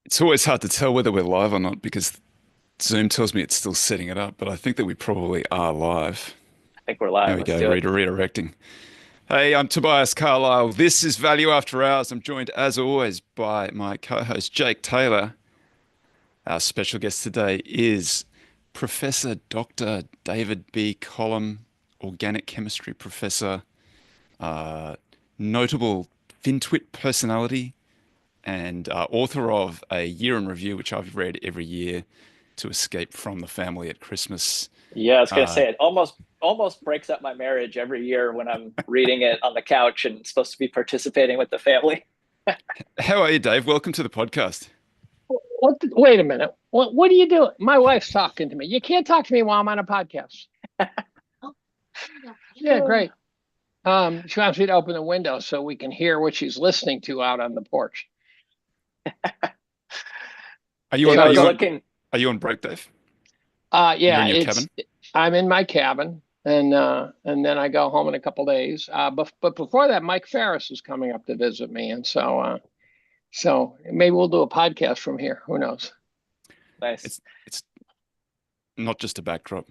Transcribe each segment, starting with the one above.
It's always hard to tell whether we're live or not because Zoom tells me it's still setting it up, but I think that we probably are live. I think we're There live. we Let's go, do it. redirecting. Hey, I'm Tobias Carlisle. This is Value After Hours. I'm joined, as always, by my co-host, Jake Taylor. Our special guest today is Professor Dr. David B. Collum, organic chemistry professor, uh, notable FinTwit personality, and author of A Year in Review, which I've read every year to escape from the family at Christmas. Yeah, I was gonna Uh, say it almost breaks up my marriage every year when I'm reading it on the couch and supposed to be participating with the family. how are you, Dave? Welcome to the podcast. Wait a minute. What are you doing? My wife's talking to me. You can't talk to me while I'm on a podcast. Yeah, great. She wants me to open the window so we can hear what she's listening to out on the porch. Are you on? Dave, I Are was you Go. on? looking. Are you on break, Dave? You're Yeah, in your cabin. I'm in my cabin, and then I go home in a couple days. But before that, Mike Ferris is coming up to visit me, and so maybe we'll do a podcast from here. Who knows? Nice. It's not just a backdrop.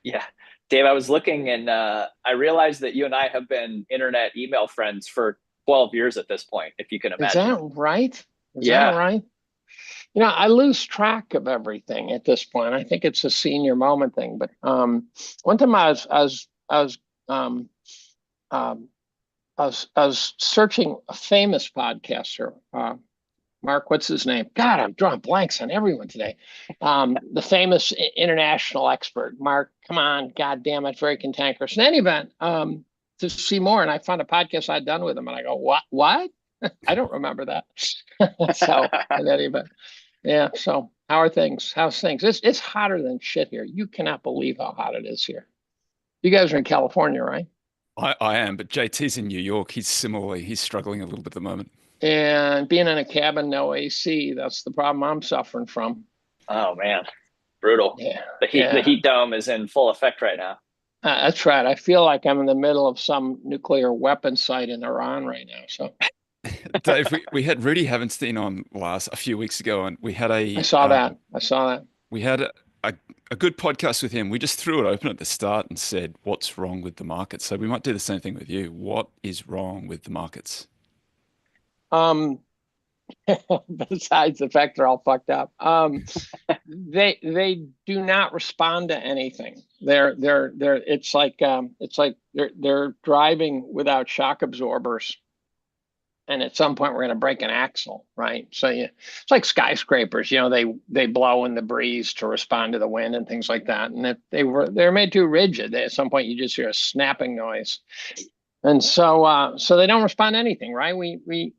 Yeah. Dave, I was looking and I realized that you and I have been internet email friends for 12 years at this point, if you can Is imagine. that right? Is that Yeah. right? I lose track of everything at this point. I think it's a senior moment thing. But one time um, um, I was searching a famous podcaster. Mark, what's his name? God, I'm drawing blanks on everyone today. The famous international expert, Mark. Come on, God damn it, very cantankerous. In any event, to see more, and I found a podcast I'd done with him, and I go, what? What? I don't remember that. So, in any event. Yeah. So how are things? How's things? It's hotter than shit here. You cannot believe how hot it is here. You guys are in California, right? I am, but JT's in New York. He's struggling a little bit at the moment. And being in a cabin, no AC, that's the problem I'm suffering from. Oh man, brutal. Yeah. The Yeah. heat dome is in full effect right now. That's right. I feel like I'm in the middle of some nuclear weapon site in Iran right now. So Dave, we had Rudy Havenstein on a few weeks ago, and I saw that. I saw that. we had a good podcast with him. We just threw it open at the start and said, "What's wrong with the market?" So we might do the same thing with you. What is wrong with the markets? Um, besides the fact they're all fucked up. They do not respond to anything. They're it's like they're driving without shock absorbers, and at some point we're going to break an axle, right? So it's like skyscrapers. They blow in the breeze to respond to the wind and things like that. And if they're made too rigid, at some point you just hear a snapping noise. And so they don't respond to anything, right? We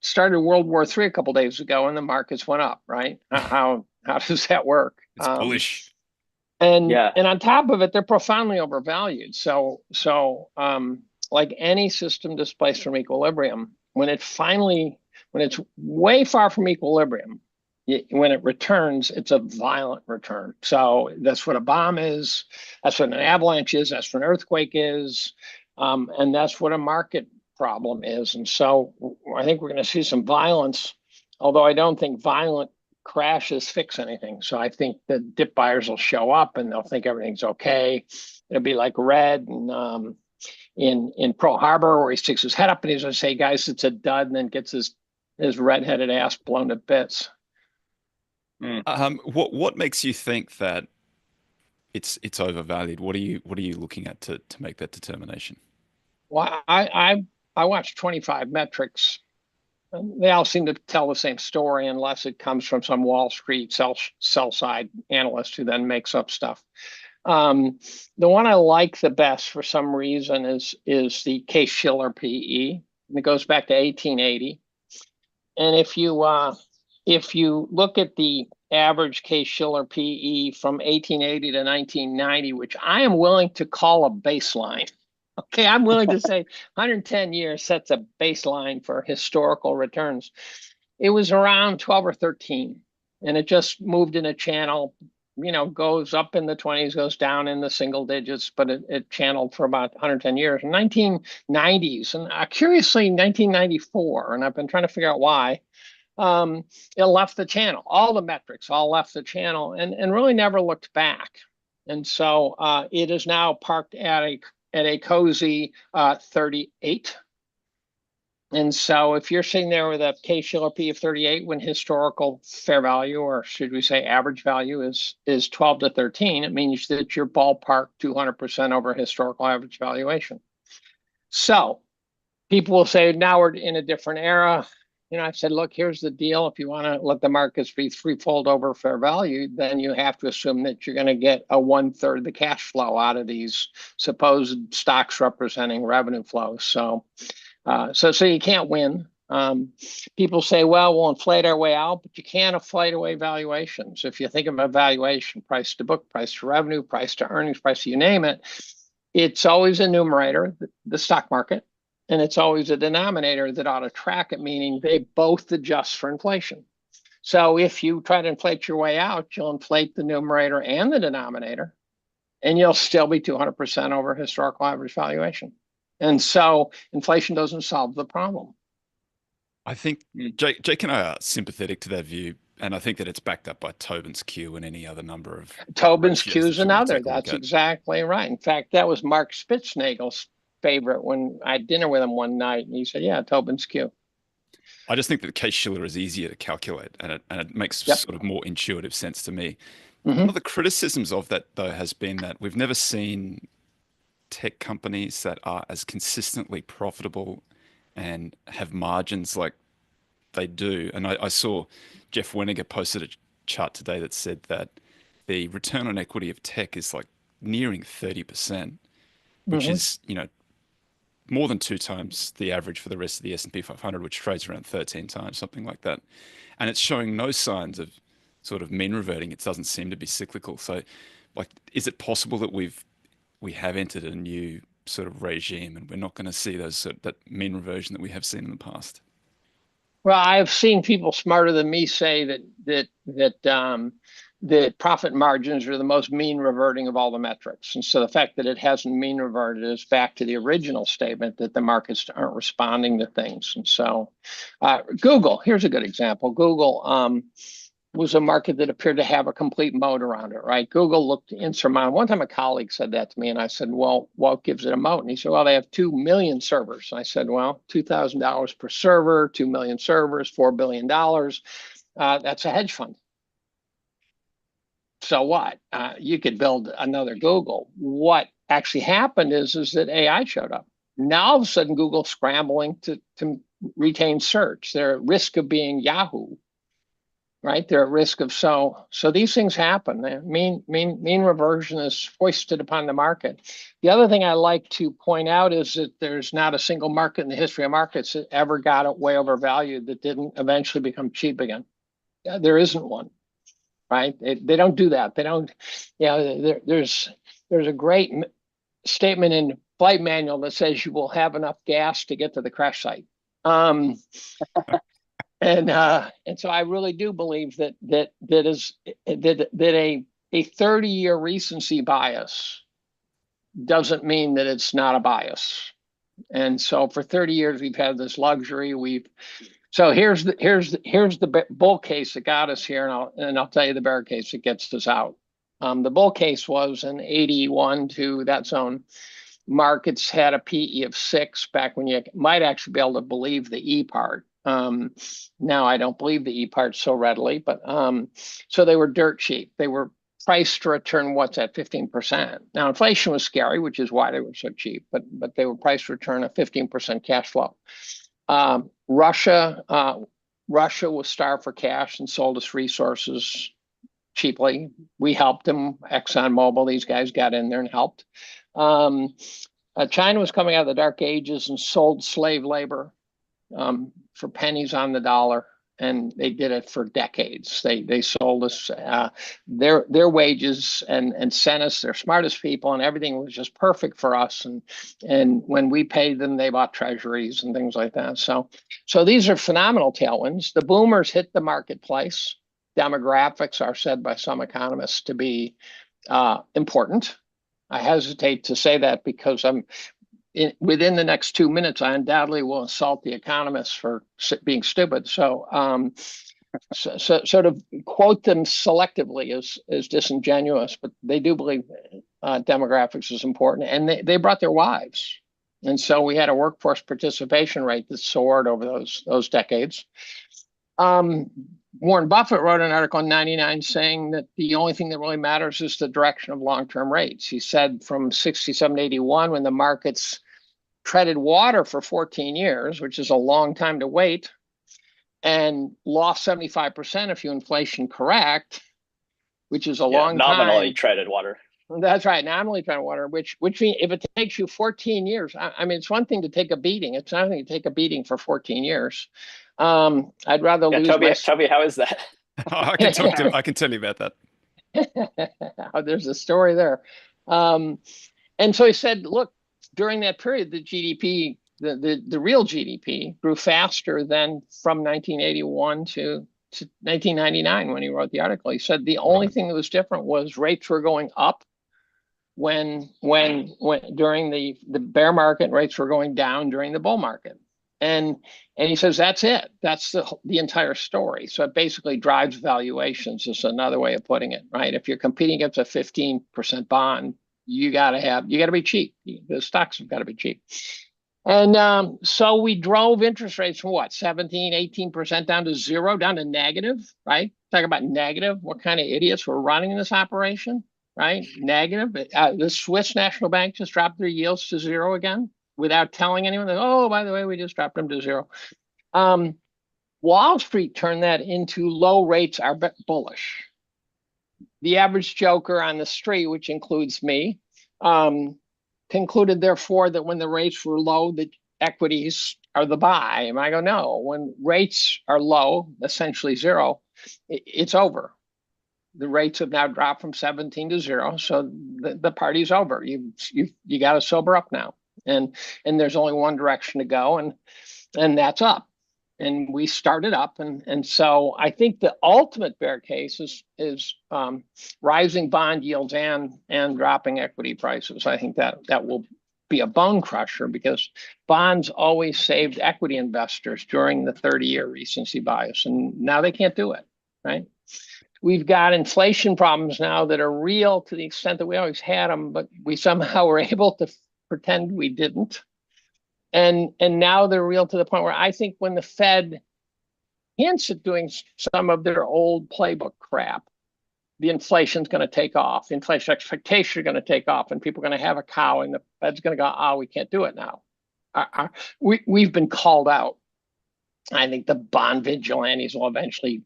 started World War III a couple days ago, and the markets went up, right? How does that work? It's bullish. And Yeah. and on top of it, they're profoundly overvalued. So like any system displaced from equilibrium, when it's way far from equilibrium, when it returns, it's a violent return. So that's what a bomb is. That's what an avalanche is. That's what an earthquake is. And that's what a market problem is. And so I think we're going to see some violence, although I don't think violent crashes fix anything. So I think the dip buyers will show up and they'll think everything's okay. It'll be like Red and in Pearl Harbor, where he sticks his head up and he's going to say, "Guys, it's a dud," and then gets his redheaded ass blown to bits. Mm. What makes you think that it's overvalued? What are you looking at to make that determination? Well, I watched 25 metrics. They all seem to tell the same story, unless it comes from some Wall Street sell side analyst who then makes up stuff. Um, the one I like the best for some reason is the Case Shiller PE. And it goes back to 1880. And if you look at the average Case Shiller PE from 1880 to 1990, which I am willing to call a baseline. Okay, I'm willing to say 110 years sets a baseline for historical returns. It was around 12 or 13, and it just moved in a channel, goes up in the 20s, goes down in the single digits, but it channeled for about 110 years. In 1990s, and curiously 1994, and I've been trying to figure out why, it left the channel. All the metrics all left the channel and really never looked back. And so it is now parked at a cozy 38. And so if you're sitting there with a Shiller PE of 38 when historical fair value, or should we say average value, is 12 to 13, it means that you're ballpark 200% over historical average valuation. So people will say, now we're in a different era. I said, look, here's the deal. If you want to let the markets be threefold over fair value, then you have to assume that you're going to get a 1/3 of the cash flow out of these supposed stocks representing revenue flows. So you can't win. People say, well, we'll inflate our way out, but you can't inflate away valuations. If you think of a valuation, price to book, price to revenue, price to earnings, price to you name it, it's always a numerator, the stock market, and it's always a denominator that ought to track it, meaning they both adjust for inflation. So if you try to inflate your way out, you'll inflate the numerator and the denominator, and you'll still be 200% over historical average valuation. And so inflation doesn't solve the problem. I think Jake and I are sympathetic to that view, and I think that it's backed up by Tobin's Q and any other number of Tobin's Q is another. That's exactly right. In fact, that was Mark Spitznagel's favorite when I had dinner with him one night, and he said, "Yeah, Tobin's Q." I just think that Shiller is easier to calculate, and it makes sort of more intuitive sense to me. One of the criticisms of that, though, has been that we've never seen tech companies that are as consistently profitable and have margins like they do. And I saw Jeff Weniger posted a chart today that said that the return on equity of tech is like nearing 30%, which is, more than 2 times the average for the rest of the S&P 500, which trades around 13 times, something like that. And it's showing no signs of sort of mean reverting. It doesn't seem to be cyclical. So, like, is it possible that we have entered a new sort of regime and we're not going to see that mean reversion that we have seen in the past? Well, I've seen people smarter than me say that profit margins are the most mean reverting of all the metrics. And so the fact that it hasn't mean reverted is back to the original statement that the markets aren't responding to things. And so Google, here's a good example. Google was a market that appeared to have a complete moat around it, right? Google looked insurmountable. One time a colleague said that to me, and I said, well, what gives it a moat? And he said, well, they have 2 million servers. And I said, well, $2,000 per server, 2 million servers, $4 billion. That's a hedge fund. So what? You could build another Google. What actually happened is that AI showed up. Now all of a sudden, Google's scrambling to retain search. They're at risk of being Yahoo. Right, they're at risk of so these things happen. Mean reversion is foisted upon the market. The other thing I like to point out is that there's not a single market in the history of markets that ever got it way overvalued that didn't eventually become cheap again. There isn't one, right? They don't do that. They don't. There's a great statement in flight manual that says you will have enough gas to get to the crash site. And so I really do believe that a 30-year recency bias doesn't mean that it's not a bias. And so for 30 years we've had this luxury. So here's the bull case that got us here, and I'll tell you the bear case that gets us out. The bull case was in 81 to that zone. Markets had a PE of 6 back when you might actually be able to believe the E part. Now I don't believe the E part so readily, but so they were dirt cheap. They were priced to return what's at 15%. Now inflation was scary, which is why they were so cheap, but they were priced to return a 15% cash flow. Russia was starved for cash and sold us resources cheaply. We helped them. ExxonMobil, these guys got in there and helped. China was coming out of the dark ages and sold slave labor for pennies on the dollar, and they did it for decades. They sold us their wages and sent us their smartest people, and everything was just perfect for us. And when we paid them, they bought treasuries and things like that. So these are phenomenal tailwinds. The boomers hit the marketplace. Demographics are said by some economists to be important. I hesitate to say that because within the next 2 minutes, I undoubtedly will assault the economists for being stupid. So to quote them selectively is disingenuous, but they do believe demographics is important, and they brought their wives. And so we had a workforce participation rate that soared over those decades. Warren Buffett wrote an article in '99 saying that the only thing that really matters is the direction of long-term rates. He said from 67 to 81, when the markets treaded water for 14 years, which is a long time to wait, and lost 75% if you inflation correct, which is a long nominally time. treaded water. That's right, nominally treaded water, which means if it takes you 14 years, I mean, it's one thing to take a beating. It's another thing to take a beating for 14 years. I'd rather lose Toby, how is that? I can tell you about that. There's a story there. And so he said, look, during that period, the GDP, the real GDP grew faster than from 1981 to 1999 when he wrote the article. He said the only thing that was different was rates were going up when during the bear market, rates were going down during the bull market. And he says that's it. That's the entire story. So it basically drives valuations is another way of putting it, right? If you're competing against a 15% bond, you got to be cheap. The stocks have got to be cheap. And so we drove interest rates from what, 17, 18% down to zero, down to negative, right? Talk about negative. What kind of idiots were running this operation, right? Negative. The Swiss National Bank just dropped their yields to zero again without telling anyone that, oh, by the way, we just dropped them to zero. Wall Street turned that into low rates are bullish. The average joker on the street, which includes me, concluded, therefore, that when the rates were low, the equities are the buy. And I go, no, when rates are low, essentially zero, it's over. The rates have now dropped from 17 to zero, so the party's over. You got to sober up now, and there's only one direction to go, and that's up. And we started up, and so I think the ultimate bear case is rising bond yields and dropping equity prices. I think that will be a bone crusher because bonds always saved equity investors during the 30-year recency bias, and now they can't do it, right? We've got inflation problems now that are real to the extent that we always had them, but we somehow were able to pretend we didn't. And now they're real to the point where I think when the Fed hints at doing some of their old playbook crap, the inflation's going to take off. Inflation expectations are going to take off, and people are going to have a cow, and the Fed's going to go, oh, we can't do it now. We've been called out. I think the bond vigilantes will eventually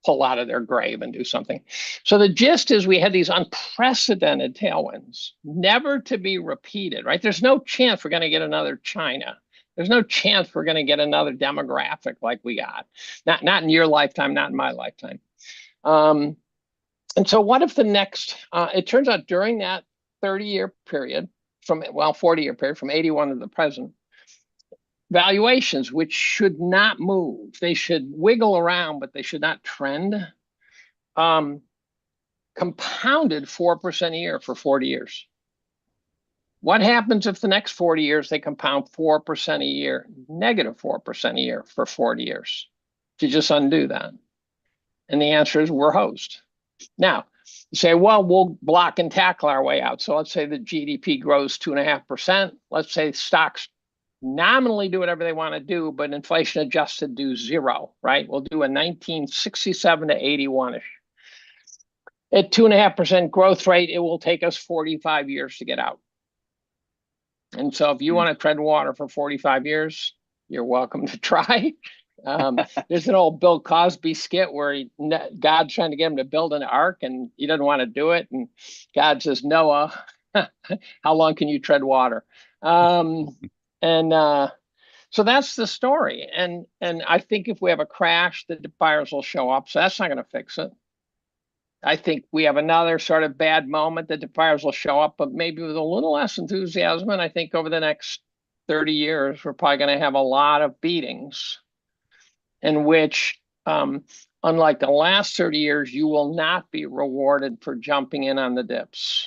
pull out of their grave and do something. So the gist is we had these unprecedented tailwinds, never to be repeated, right? There's no chance we're going to get another China. There's no chance we're going to get another demographic like we got. Not in your lifetime, not in my lifetime. And so what if the next, it turns out during that 30-year period, 40-year period, from 81 to the present, valuations, which should not move, they should wiggle around, but they should not trend, compounded 4% a year for 40 years. What happens if the next 40 years they compound 4% a year, negative 4% a year for 40 years? To just undo that. And the answer is we're hosed. Now, you say, well, we'll block and tackle our way out. So let's say the GDP grows 2.5%. Let's say stocks nominally do whatever they want to do, but inflation adjusted do zero, right? We'll do a 1967 to 81-ish. At 2.5% growth rate, it will take us 45 years to get out. And so if you want to tread water for 45 years, you're welcome to try. There's an old Bill Cosby skit where God's trying to get him to build an ark and he doesn't want to do it. And God says, Noah, how long can you tread water? So that's the story. And I think if we have a crash, the buyers will show up. So that's not going to fix it. I think we have another sort of bad moment that the buyers will show up, but maybe with a little less enthusiasm. And I think over the next 30 years, we're probably going to have a lot of beatings in which, unlike the last 30 years, you will not be rewarded for jumping in on the dips.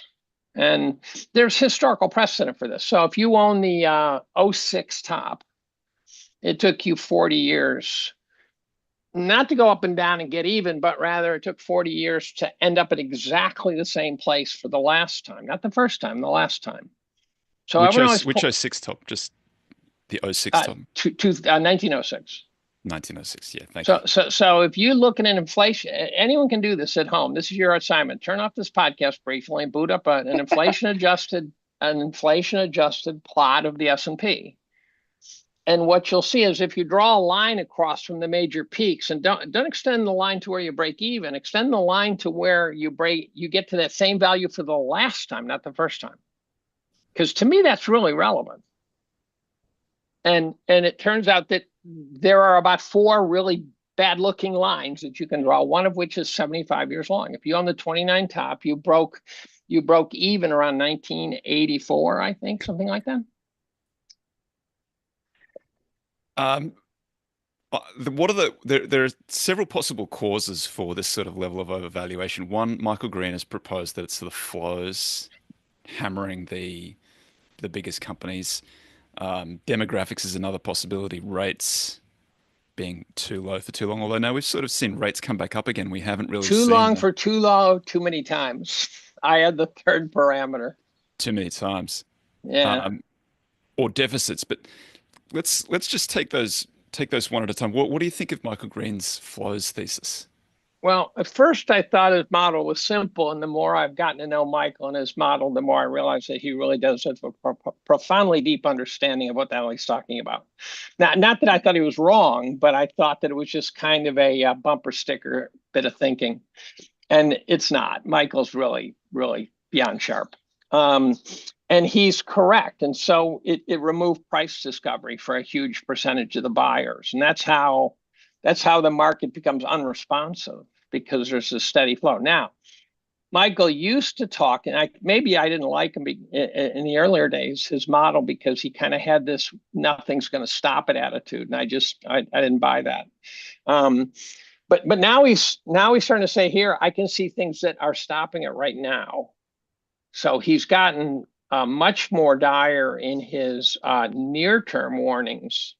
And there's historical precedent for this. So if you own the '06 top, it took you 40 years not to go up and down and get even, but rather it took 40 years to end up at exactly the same place for the last time, not the first time, the last time. So which '06 top? Just the '06 top? 1906. 1906, yeah, thank you. So if you look at an inflation, anyone can do this at home. This is your assignment. Turn off this podcast briefly and boot up an inflation adjusted plot of the S&P. And what you'll see is if you draw a line across from the major peaks, and don't extend the line to where you break even, extend the line to where you get to that same value for the last time, not the first time. Because to me, that's really relevant. And it turns out that there are about 4 really bad looking lines that you can draw, one of which is 75 years long. If you own the 29 top, you broke even around 1984, I think, something like that. There are several possible causes for this sort of level of overvaluation. One, Michael Green has proposed that it's the flows hammering the biggest companies. Demographics is another possibility. Rates being too low for too long. Although now we've sort of seen rates come back up again. We haven't really too seen long for too low too many times. I had the third parameter. Too many times. Yeah. Or deficits. But let's just take those one at a time. What do you think of Michael Green's flows thesis? Well, at first I thought his model was simple, and the more I've gotten to know Michael and his model, the more I realize that he really does have a profoundly deep understanding of what the hell he's talking about. Not that I thought he was wrong, but I thought that it was just kind of a bumper sticker bit of thinking, and it's not. Michael's really, really beyond sharp, and he's correct. And so it removed price discovery for a huge percentage of the buyers, and that's how the market becomes unresponsive, because there's a steady flow. Now, Michael used to talk, and maybe I didn't like him in the earlier days, his model, because he kind of had this nothing's going to stop it attitude, and I didn't buy that. But now he's starting to say, here, I can see things that are stopping it right now. So he's gotten much more dire in his near-term warnings.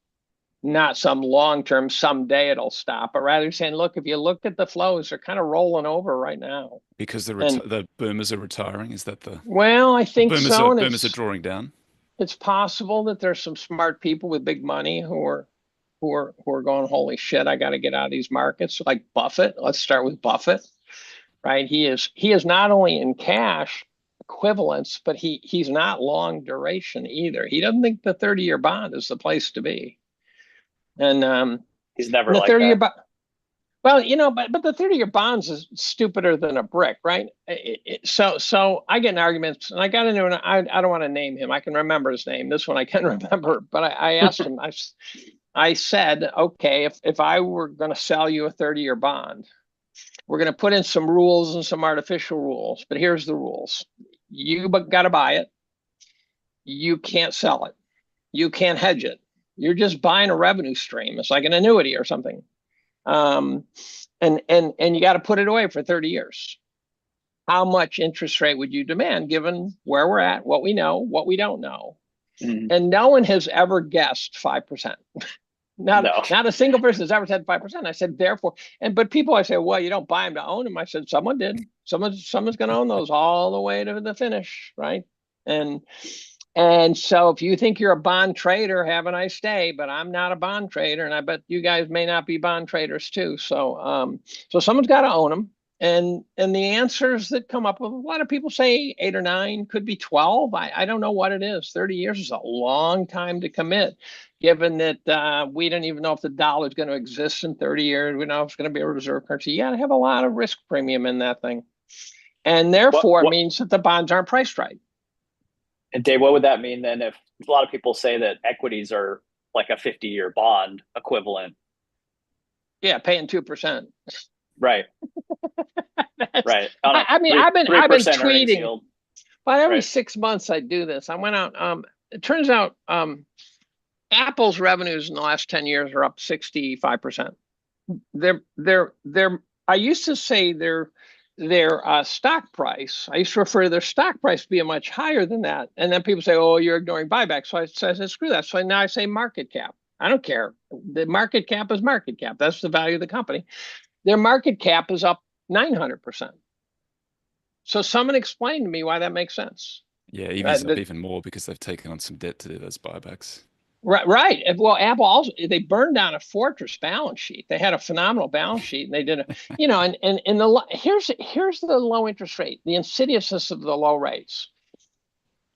Not some long-term, someday it'll stop, but rather saying, look, if you look at the flows, they're kind of rolling over right now. Because the boomers are retiring? Is that the... Well, I think so. Boomers are drawing down? It's possible that there's some smart people with big money who are going, holy shit, I got to get out of these markets. Like Buffett. Let's start with Buffett, right? He is not only in cash equivalents, but he's not long duration either. He doesn't think the 30-year bond is the place to be. And he's never like 30-year bond. Well, but the 30-year bonds is stupider than a brick, right? So I get in arguments, and I got into an, I don't want to name him. I can remember his name. This one I can remember, but I asked him. I said, okay, if I were going to sell you a 30-year bond, we're going to put in some rules and some artificial rules. But here's the rules: you got to buy it. You can't sell it. You can't hedge it. You're just buying a revenue stream. It's like an annuity or something. And you got to put it away for 30 years. How much interest rate would you demand given where we're at, what we know, what we don't know? Mm-hmm. And no one has ever guessed 5%. Not a single person has ever said 5%. I said, therefore, but people, I say, well, you don't buy them to own them. I said, someone did. Someone's going to own those all the way to the finish, right? And so if you think you're a bond trader, have a nice day, but I'm not a bond trader, and I bet you guys may not be bond traders too. So someone's got to own them. And the answers that come up with, a lot of people say 8 or 9, could be 12. I don't know what it is. 30 years is a long time to commit, given that we don't even know if the dollar is going to exist in 30 years. We know if it's going to be a reserve currency. You got to have a lot of risk premium in that thing. And therefore, it means that the bonds aren't priced right. And Dave, what would that mean then if a lot of people say that equities are like a 50-year bond equivalent? Yeah, paying 2%. Right. Right. I've been tweeting. But every right. 6 months I do this. I went out. It turns out Apple's revenues in the last 10 years are up 65%. I used to say they're stock price. I used to refer to their stock price being much higher than that. And then people say, oh, you're ignoring buybacks. So I said, screw that. So now I say market cap. I don't care. The market cap is market cap. That's the value of the company. Their market cap is up 900%. So someone explain to me why that makes sense. Yeah, EV's up even more because they've taken on some debt to do those buybacks. Right. Well, Apple also, they burned down a fortress balance sheet. They had a phenomenal balance sheet, and they did here's the low interest rate, the insidiousness of the low rates.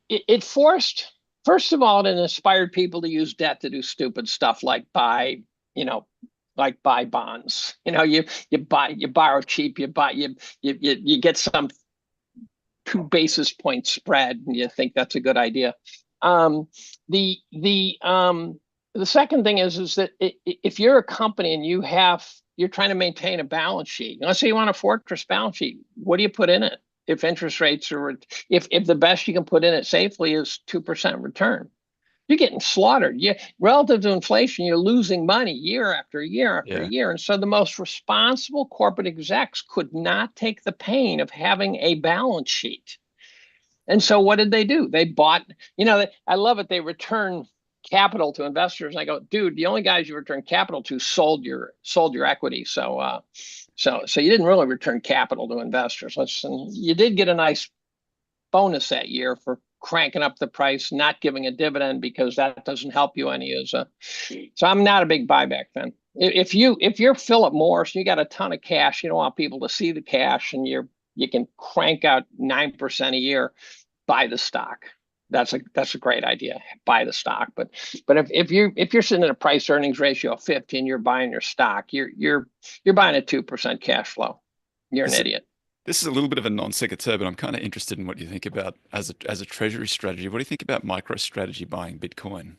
It forced, first of all, it inspired people to use debt to do stupid stuff like buy bonds. You borrow cheap, you get some 2 basis point spread, and you think that's a good idea. The second thing is that if you're a company and you're trying to maintain a balance sheet, let's say you want a fortress balance sheet, what do you put in it? If interest rates if the best you can put in it safely is 2% return, you're getting slaughtered. Relative to inflation, you're losing money year after year after year. And so the most responsible corporate execs could not take the pain of having a balance sheet. And so what did they do? They bought, I love it. They return capital to investors. And I go, dude, the only guys you return capital to sold your equity. So you didn't really return capital to investors. Listen, you did get a nice bonus that year for cranking up the price, not giving a dividend, because that doesn't help you any. So I'm not a big buyback fan. If you're Philip Morris, you got a ton of cash, you don't want people to see the cash, and you can crank out 9% a year, buy the stock. That's a great idea. Buy the stock. But if you're sitting at a price earnings ratio of 50 and you're buying your stock, you're buying a 2% cash flow. You're an idiot. This is a little bit of a non sequitur, but I'm kind of interested in what you think about as a treasury strategy. What do you think about MicroStrategy buying Bitcoin?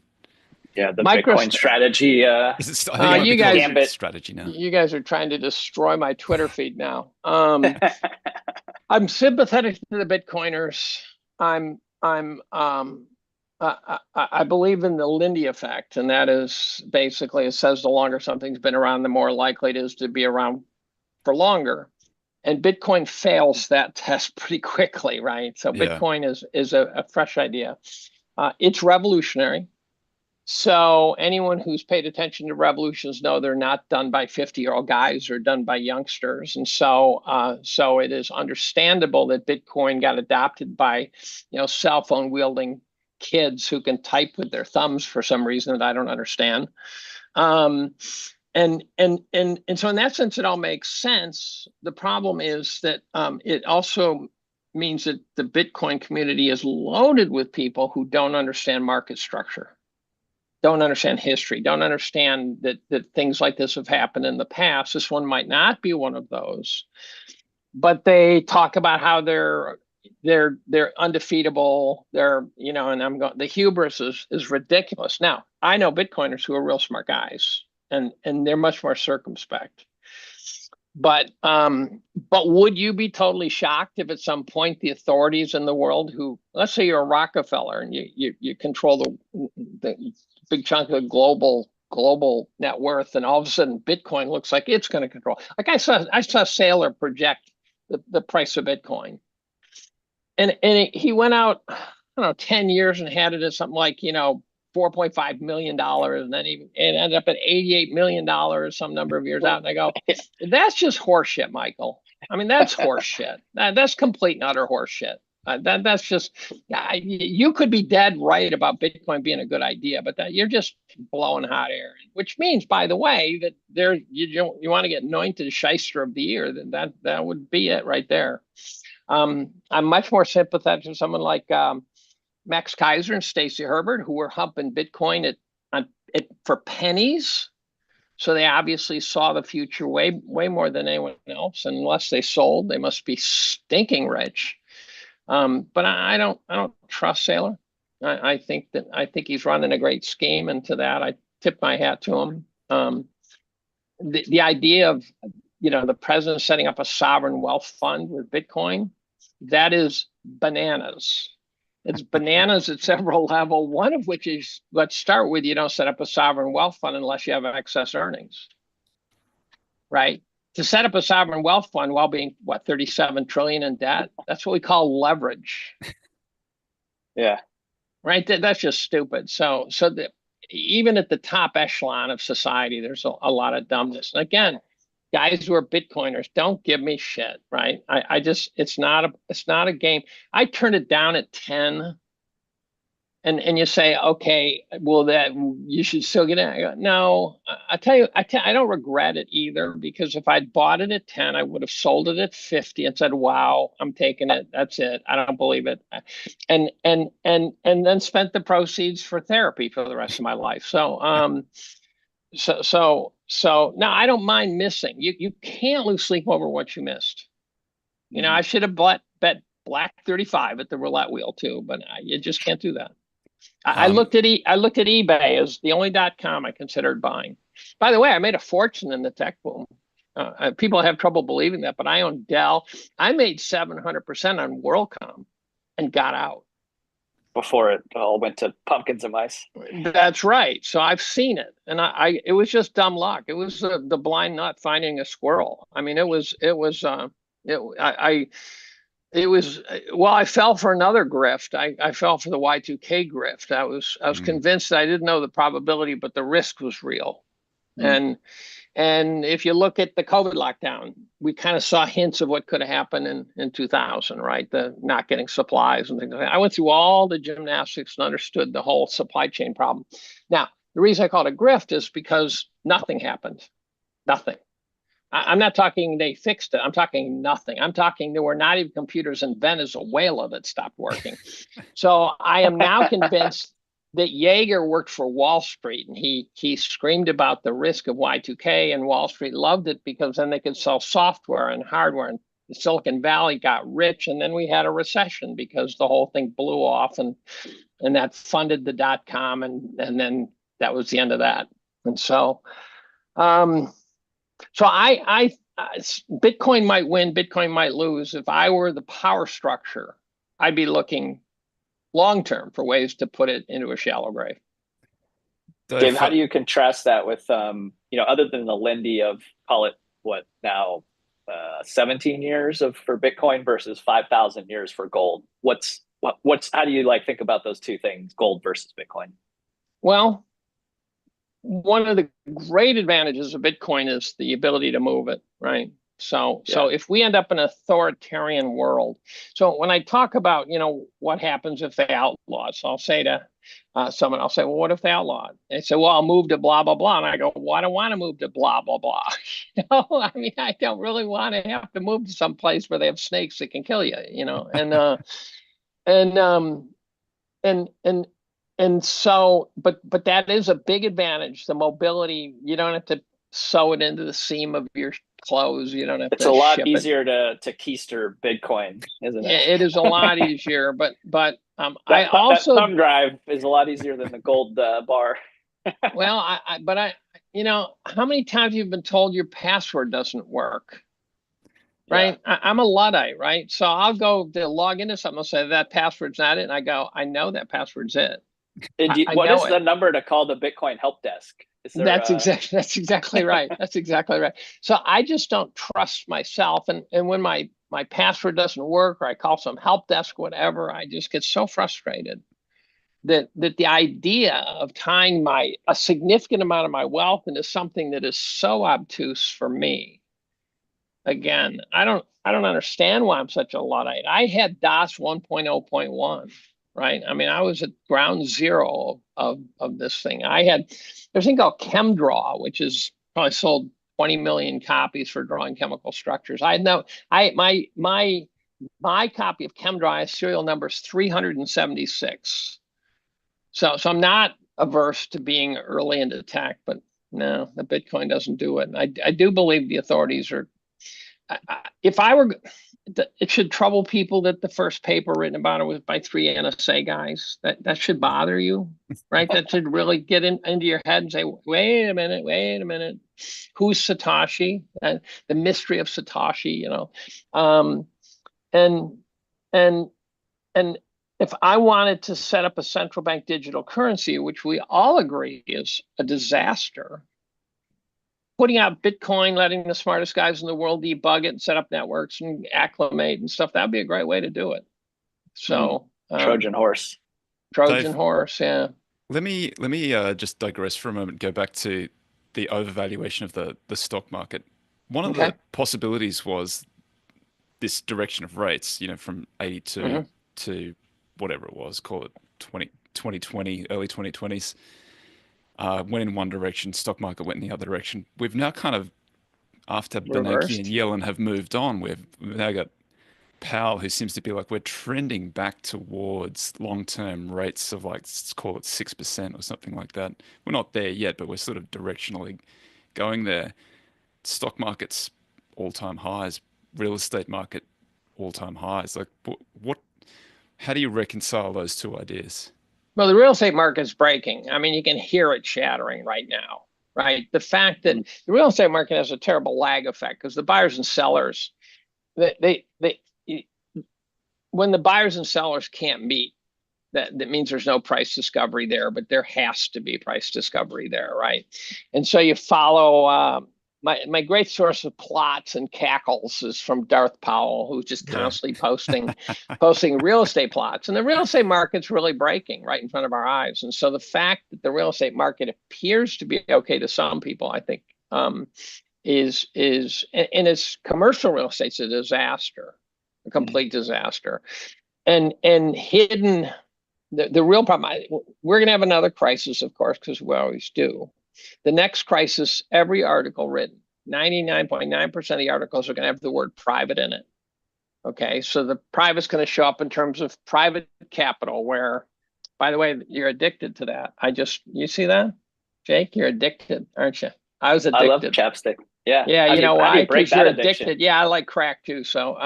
Yeah, the Bitcoin strategy. You guys strategy now. You guys are trying to destroy my Twitter feed now. I'm sympathetic to the Bitcoiners. I believe in the Lindy effect, and that is basically, it says the longer something's been around, the more likely it is to be around for longer. And Bitcoin fails that test pretty quickly, right? So Bitcoin is a fresh idea. It's revolutionary. So anyone who's paid attention to revolutions know they're not done by 50-year-old guys, they're done by youngsters. And so it is understandable that Bitcoin got adopted by, cell phone wielding kids who can type with their thumbs for some reason that I don't understand. And so in that sense, it all makes sense. The problem is that it also means that the Bitcoin community is loaded with people who don't understand market structure, don't understand history, don't understand that things like this have happened in the past. This one might not be one of those, but they talk about how they're undefeatable. The hubris is ridiculous. Now, I know Bitcoiners who are real smart guys, and they're much more circumspect. But would you be totally shocked if at some point the authorities in the world who, let's say you're a Rockefeller and you control the big chunk of global net worth, and all of a sudden Bitcoin looks like it's going to control. Like I saw Saylor project the price of Bitcoin, and he went out, I don't know, 10 years and had it at something like $4.5 million, and then it ended up at $88 million some number of years out. And I go, that's just horseshit, Michael. I mean, that's horseshit. That's complete and utter horseshit. That's just, you could be dead right about Bitcoin being a good idea, but you're just blowing hot air. Which means, by the way, that you want to get anointed shyster of the year. That would be it right there. I'm much more sympathetic to someone like Max Kaiser and Stacy Herbert, who were humping Bitcoin for pennies. So they obviously saw the future way more than anyone else. And unless they sold, they must be stinking rich. But I don't trust Saylor. I think he's running a great scheme, and to that I tip my hat to him. The idea of the president setting up a sovereign wealth fund with Bitcoin, that is bananas. It's bananas at several levels, one of which is, let's start with, you don't set up a sovereign wealth fund unless you have excess earnings, right? to set up a sovereign wealth fund while being, what, 37 trillion in debt. That's what we call leverage. Yeah. Right? That's just stupid. So even at the top echelon of society, there's a lot of dumbness. And again, guys who are Bitcoiners, don't give me shit, right? I just, it's not a game. I turned it down at 10. And you say, okay, well, that you should still get it. I go, no, I tell you, I don't regret it either, because if I'd bought it at 10, I would have sold it at 50 and said, wow, I'm taking it. That's it. I don't believe it. And then spent the proceeds for therapy for the rest of my life. So now I don't mind missing. You can't lose sleep over what you missed. You know, I should have bet black 35 at the roulette wheel too, but you just can't do that. I looked at eBay as the only .com I considered buying. By the way, I made a fortune in the tech boom. People have trouble believing that, but I own Dell. I made 700% on WorldCom and got out before it all went to pumpkins and mice. That's right. So I've seen it, and it was just dumb luck. It was the blind nut finding a squirrel. I mean, well, I fell for another grift. I fell for the Y2K grift. I was convinced that I didn't know the probability, but the risk was real. And if you look at the COVID lockdown, we kind of saw hints of what could have happened in 2000, right? The not getting supplies and things like that. I went through all the gymnastics and understood the whole supply chain problem. Now, the reason I call it a grift is because nothing happened. Nothing. I'm not talking they fixed it. I'm talking nothing. I'm talking there were not even computers in Venezuela that stopped working. So I am now convinced that Yeager worked for Wall Street, and he screamed about the risk of Y2K, and Wall Street loved it because then they could sell software and hardware, and Silicon Valley got rich, and then we had a recession because the whole thing blew off, and that funded the .com, and then that was the end of that. And so Bitcoin might win, Bitcoin might lose. If I were the power structure, I'd be looking long-term for ways to put it into a shallow grave. Dave, how do you contrast that with, other than the Lindy of, call it what now, 17 years for Bitcoin versus 5,000 years for gold? How do you think about those two things, gold versus Bitcoin? Well, one of the great advantages of Bitcoin is the ability to move it, right? So if we end up in an authoritarian world, so when I talk about, what happens if they outlaw, so I'll say to someone, I'll say, well, what if they outlaw it? They say, well, I'll move to blah, blah, blah. And I go, well, I don't want to move to blah, blah, blah. I mean, I don't really want to have to move to some place where they have snakes that can kill you, and so, but that is a big advantage. The mobility, you don't have to sew it into the seam of your clothes. You don't have it's to. It's a lot easier to keister Bitcoin, isn't it? Yeah, it is a lot easier. But that thumb drive is a lot easier than the gold bar. Well, how many times you've been told your password doesn't work? Right. Yeah. I'm a Luddite, right? So I'll go to log into something. I'll say that password's not it. And I go, I know that password's it. What is the number to call the Bitcoin help desk? That's exactly right. That's exactly right. So I just don't trust myself. And when my password doesn't work, or I call some help desk, whatever, I just get so frustrated that the idea of tying a significant amount of my wealth into something that is so obtuse for me. Again, I don't understand why I'm such a Luddite. I had DOS 1.0.1. Right. I mean, I was at ground zero of this thing. There's a thing called ChemDraw, which is probably sold 20 million copies for drawing chemical structures. My copy of ChemDraw serial number is 376. So I'm not averse to being early into tech, but no, the Bitcoin doesn't do it. And I do believe the authorities are. It should trouble people that the first paper written about it was by 3 NSA guys. That should bother you, right? That should really get into your head and say, wait a minute. Who's Satoshi? The mystery of Satoshi, and if I wanted to set up a central bank digital currency, which we all agree is a disaster, putting out Bitcoin, letting the smartest guys in the world debug it and set up networks and acclimate and stuff, that'd be a great way to do it. So Trojan horse. Trojan horse, yeah. Let me just digress for a moment, go back to the overvaluation of the stock market. One of the possibilities was this direction of rates, from 82 to whatever it was, call it 2020, early 2020s. Went in one direction, stock market went in the other direction. We've now kind of, after Bernanke and Yellen have moved on, we've now got Powell, who seems to be like, we're trending back towards long-term rates of let's call it 6% or something like that. We're not there yet, but we're sort of directionally going there. Stock market's all-time highs, real estate market all-time highs. Like how do you reconcile those two ideas? Well, the real estate market's breaking. I mean, you can hear it shattering right now, right? The fact that the real estate market has a terrible lag effect because the buyers and sellers, when the buyers and sellers can't meet, that means there's no price discovery there, but there has to be price discovery there, right? And so you follow. My great source of plots and cackles is from Darth Powell, who's just constantly posting real estate plots. And the real estate market's really breaking right in front of our eyes. And so the fact that the real estate market appears to be okay to some people, I think, is and it's commercial real estate's a disaster, a complete disaster. And hidden, the real problem, we're going to have another crisis, of course, because we always do. The next crisis, every article written, 99.9% of the articles are going to have the word private in it. Okay, so the private's going to show up in terms of private capital, where, by the way, you're addicted to that. You see that? Jake, you're addicted, aren't you? I was addicted. I love chapstick. Yeah. Yeah, you know why? Because you're addicted. Yeah, I like crack too. So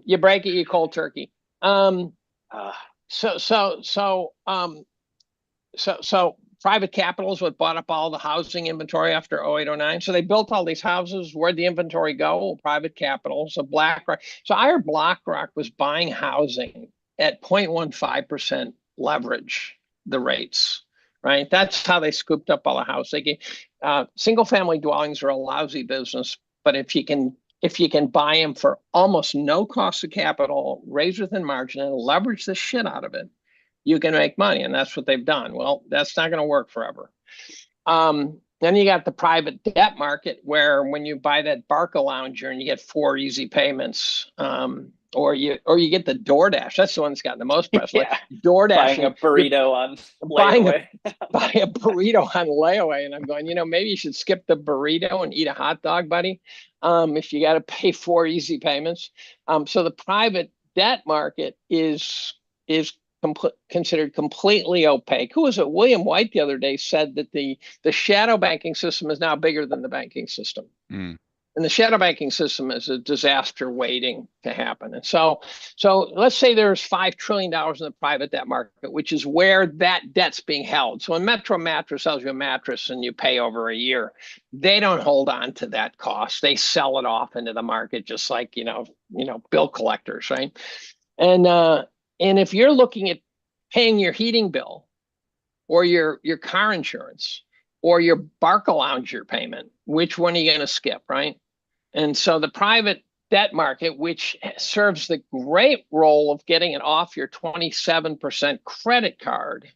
you break it, you cold turkey. So private capital is what bought up all the housing inventory after 0809. So they built all these houses. Where'd the inventory go? Private capital. So BlackRock. So I heard BlackRock was buying housing at 0.15% leverage, the rates, right? That's how they scooped up all the house. Single family dwellings are a lousy business, but if you can buy them for almost no cost of capital, raise within margin, and leverage the shit out of it, you can make money, and that's what they've done. Well, that's not going to work forever. Then you got the private debt market, where when you buy that Barca lounger and you get 4 easy payments, or you get the DoorDash. That's the one that's gotten the most press. Yeah. Like DoorDash, buying a burrito on layaway. Buy a burrito on layaway, and I'm going, maybe you should skip the burrito and eat a hot dog, buddy. If you got to pay 4 easy payments. So the private debt market is considered completely opaque. Who was it? William White the other day said that the shadow banking system is now bigger than the banking system. And the shadow banking system is a disaster waiting to happen. And so let's say there's $5 trillion in the private debt market, which is where that debt's being held. So when Metro Mattress sells you a mattress and you pay over a year, they don't hold on to that cost. They sell it off into the market, just like, bill collectors, right? And if you're looking at paying your heating bill or your car insurance or your Barca lounger payment, which one are you going to skip, right? And so the private debt market, which serves the great role of getting it off your 27% credit card,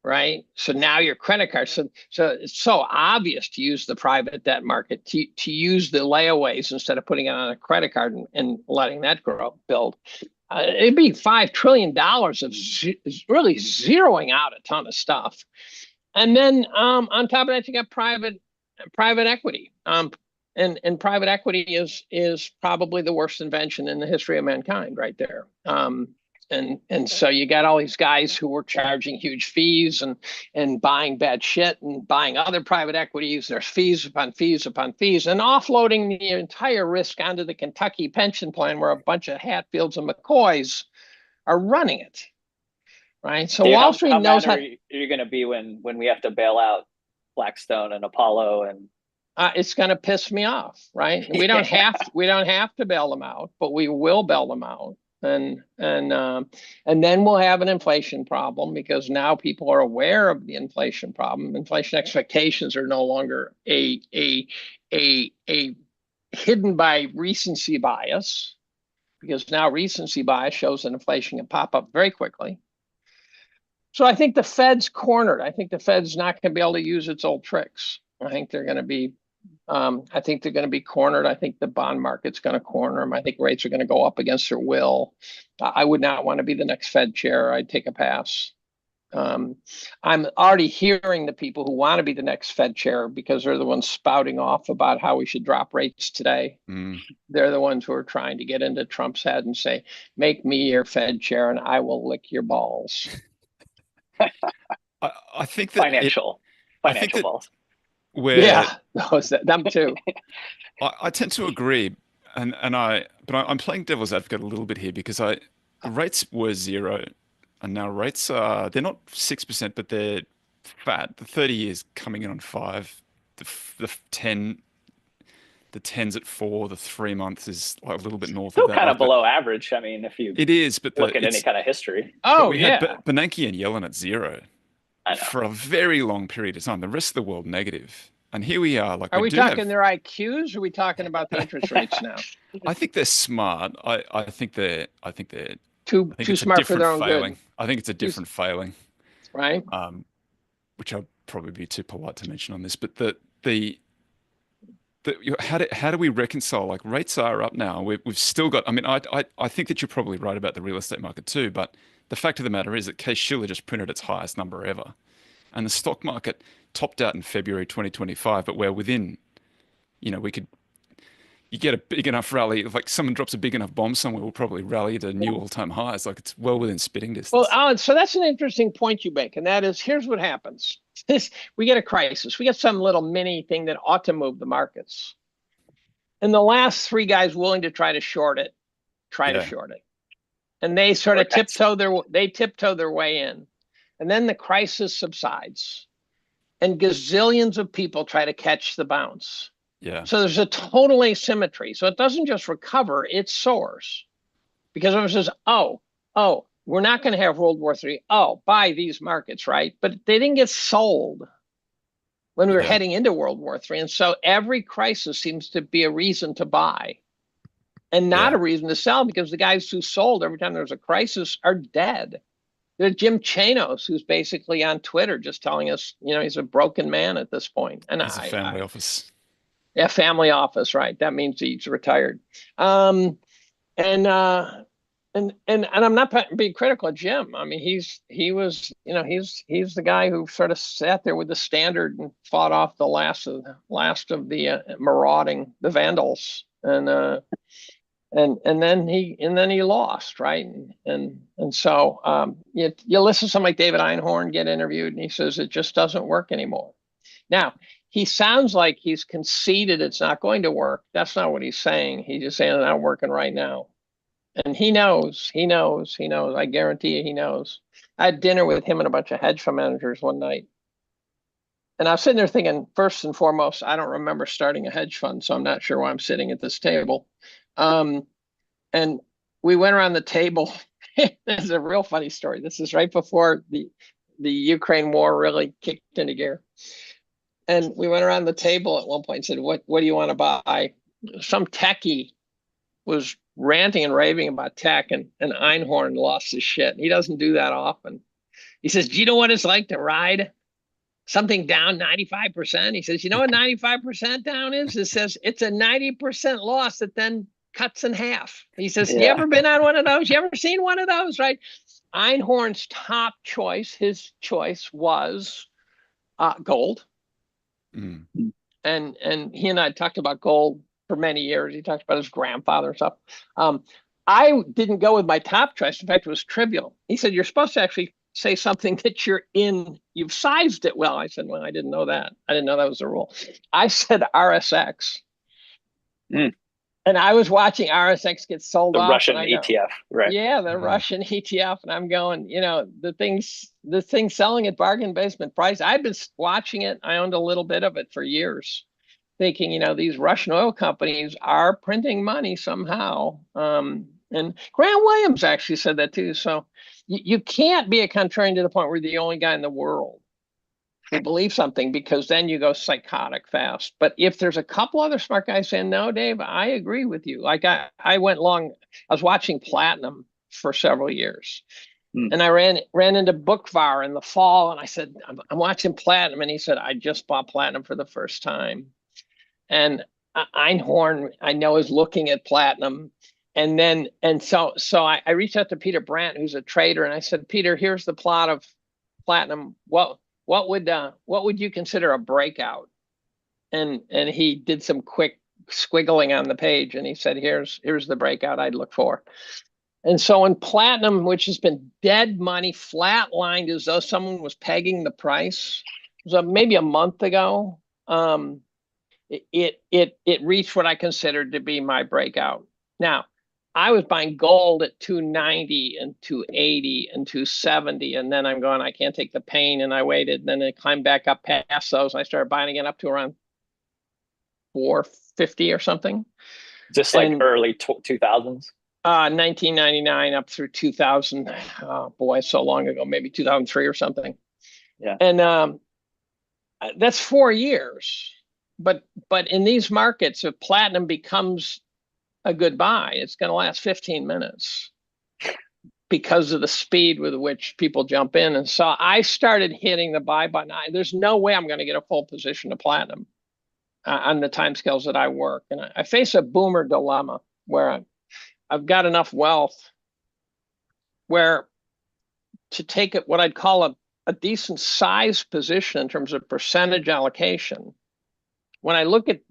right? So now your credit card, so it's so obvious to use the private debt market, to use the layaways instead of putting it on a credit card and letting that build. It'd be $5 trillion of really zeroing out a ton of stuff. And then on top of that, you got private equity. And private equity is probably the worst invention in the history of mankind right there. And so you got all these guys who were charging huge fees and buying bad shit and buying other private equities. There's fees upon fees upon fees, and offloading the entire risk onto the Kentucky pension plan, where a bunch of Hatfields and McCoys are running it. Right. So Wall Street knows how you're going to be when we have to bail out Blackstone and Apollo and. It's going to piss me off, right? We don't have to bail them out, but we will bail them out. And then we'll have an inflation problem because now people are aware of the inflation problem. Inflation expectations are no longer a hidden by recency bias, because now recency bias shows that inflation can pop up very quickly. So I think the Fed's cornered. I think the Fed's not going to be able to use its old tricks. I think they're going to be cornered. I think the bond market's going to corner them. I think rates are going to go up against their will. I would not want to be the next Fed chair. I'd take a pass. I'm already hearing the people who want to be the next Fed chair because they're the ones spouting off about how we should drop rates today. They're the ones who are trying to get into Trump's head and say, make me your Fed chair and I will lick your balls. I think that financial balls. Them too. I tend to agree, but I'm playing devil's advocate a little bit here because rates were 0, and now rates they're not 6%, but they're fat. The 30 years coming in on 5, the 10's at 4, the 3 months is like a little bit north still of that. Kind of below average. I mean, if you it is, but look at any kind of history. Oh we had Bernanke and Yellen at 0 for a very long period of time. The rest of the world negative. And here we are. Like, are we talking their IQs? Or are we talking about the interest rates now? I think they're smart. I think they're too smart for their own failing. good. I think it's a different failing, right? Which I'll probably be too polite to mention on this. But how do we reconcile? Like, rates are up now. We've still got. I mean, I think that you're probably right about the real estate market too. But the fact of the matter is that Case-Shiller just printed its highest number ever, and the stock market topped out in February 2025, but we're within, you get a big enough rally, like someone drops a big enough bomb somewhere, we'll probably rally to new all-time highs. Like, it's well within spitting distance. Well, Alan, so that's an interesting point you make, and that is, here's what happens. We get a crisis. We get some little mini thing that ought to move the markets. And the last 3 guys willing to try to short it, to short it. And they sort of tiptoe their way in. And then the crisis subsides. And gazillions of people try to catch the bounce. Yeah. So there's a total asymmetry. So it doesn't just recover, it soars. Because everyone says, oh, we're not going to have World War III. Oh, buy these markets, right? But they didn't get sold when we were heading into World War III. And so every crisis seems to be a reason to buy and not a reason to sell, because the guys who sold every time there was a crisis are dead. There's Jim Chanos, who's basically on Twitter just telling us, he's a broken man at this point. And it's a family office. Yeah, family office, right? That means he's retired. And I'm not being critical of Jim. I mean, he's the guy who sort of sat there with the Standard and fought off the last of the marauding, the Vandals, and then he lost, right? And so you listen to somebody like David Einhorn get interviewed, and he says it just doesn't work anymore. Now, he sounds like he's conceded it's not going to work. That's not what he's saying. He's just saying it's not working right now. And he knows. I guarantee you he knows. I had dinner with him and a bunch of hedge fund managers one night. And I was sitting there thinking, first and foremost, I don't remember starting a hedge fund, so I'm not sure why I'm sitting at this table. And we went around the table. This is a real funny story. This is right before the Ukraine war really kicked into gear. And we went around the table at one point and said, what do you want to buy? Some techie was ranting and raving about tech, and Einhorn lost his shit. He doesn't do that often. He says, do you know what it's like to ride something down 95%? He says, you know what 95% down is? It says it's a 90% loss that then cuts in half. He says, you ever been on one of those? You ever seen one of those, right? Einhorn's top choice, his choice was gold. Mm. And he and I talked about gold for many years. He talked about his grandfather and stuff. I didn't go with my top choice. In fact, it was trivial. He said, you're supposed to actually say something that you've sized it well. I said, well, I didn't know that. I didn't know that was the rule. I said RSX. Mm. And I was watching RSX get sold off. The Russian ETF, right? Yeah, the Russian ETF. And I'm going, the thing selling at bargain basement price. I've been watching it. I owned a little bit of it for years, thinking, these Russian oil companies are printing money somehow. And Grant Williams actually said that too. So you can't be a contrarian to the point where you're the only guy in the world who believes something, because then you go psychotic fast. But if there's a couple other smart guys saying, no, Dave, I agree with you. Like I was watching Platinum for several years. And I ran into Bookvar in the fall, and I said, I'm watching Platinum. And he said, I just bought Platinum for the first time. And Einhorn, I know, is looking at Platinum. So I reached out to Peter Brandt, who's a trader, and I said, Peter, here's the plot of Platinum. What would you consider a breakout? And he did some quick squiggling on the page, and he said, here's the breakout I'd look for. And so in Platinum, which has been dead money, flatlined as though someone was pegging the price, it was maybe a month ago, it reached what I considered to be my breakout. Now, I was buying gold at 290 and 280 and 270, and then I'm going, I can't take the pain, and I waited, and then it climbed back up past those, and I started buying again up to around 450 or something. Just like early 2000s? 1999 up through 2000. Oh boy, so long ago, maybe 2003 or something. Yeah. And that's 4 years. But in these markets, if Platinum becomes a good buy, it's going to last 15 minutes because of the speed with which people jump in. And so I started hitting the buy button. There's no way I'm going to get a full position of Platinum on the timescales that I work. And I face a boomer dilemma where I've got enough wealth where to take it, what I'd call a decent size position in terms of percentage allocation. When I look at